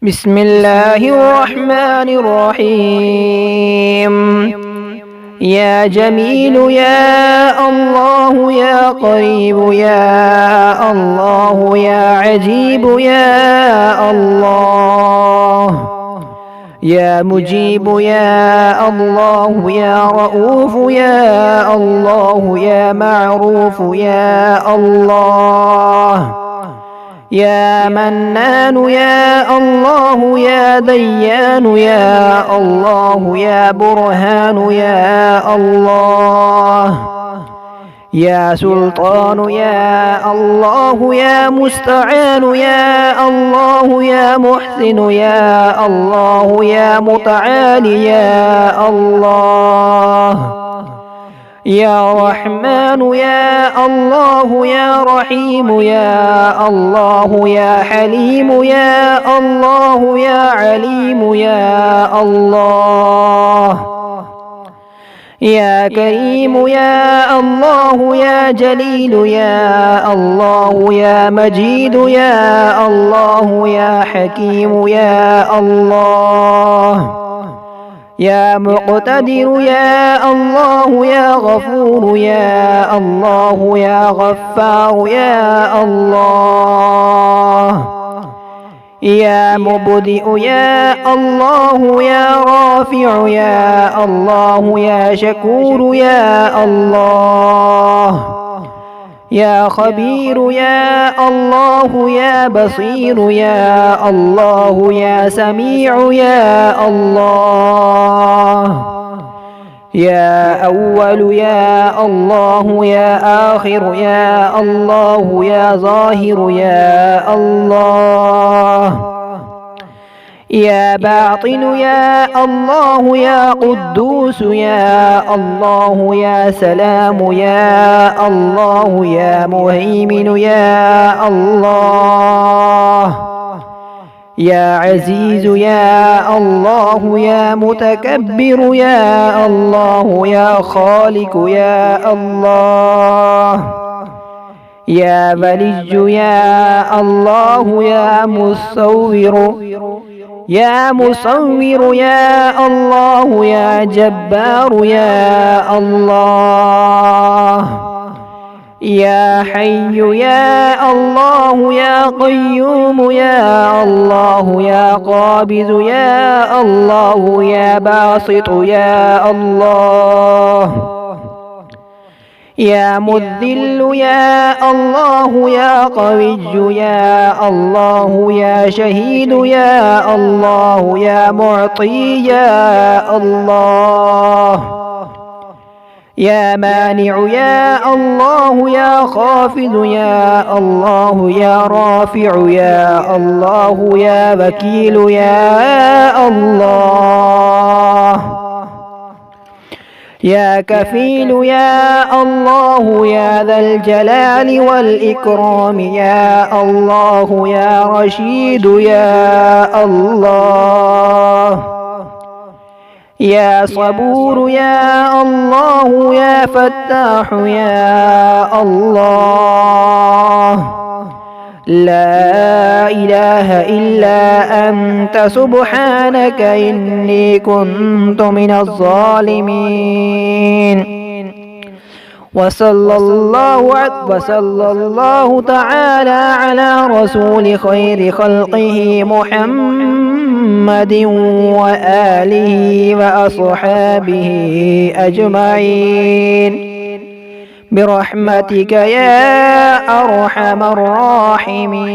بسم الله الرحمن الرحيم. يا جميل يا الله يا قريب يا الله يا عجيب يا الله يا مجيب يا الله يا رؤوف يا الله يا معروف يا الله يا منان يا الله يا ديان يا الله يا برهان يا الله يا سلطان يا الله يا مستعان يا الله يا محسن يا الله يا متعالي يا الله يا رحمن يا الله يا رحيم يا الله يا حليم يا الله يا عليم يا الله يا كريم يا الله يا جليل يا الله يا مجيد يا الله يا حكيم يا الله يا مقتدر يا الله يا غفور يا الله يا غفار يا الله يا مبدئ يا الله يا رافع يا الله يا شكور يا الله يا خبير يا الله يا بصير يا الله يا سميع يا الله يا أول يا الله يا آخر يا الله يا ظاهر يا الله يا باطن يا الله يا قدوس يا الله يا سلام يا الله يا مهيمن يا الله يا عزيز يا الله يا متكبر يا الله يا خالق يا الله يا بلج يا الله يا مصور يا الله يا جبار يا الله يا حي يا الله يا قيوم يا الله يا قابض يا الله يا باسط يا الله يا مذل يا الله يا قوي يا الله يا شهيد يا الله يا معطي يا الله يا مانع يا الله يا خافض يا الله يا رافع يا الله يا وكيل يا الله يا كفيل يا الله يا ذا الجلال والإكرام يا الله يا رشيد يا الله يا صبور يا الله يا فتاح يا الله لا إله إلا أنت سبحانك إني كنت من الظالمين. وصلى الله تعالى على رسول خير خلقه محمد وآله وأصحابه أجمعين برحمتك يا أرحم الراحمين.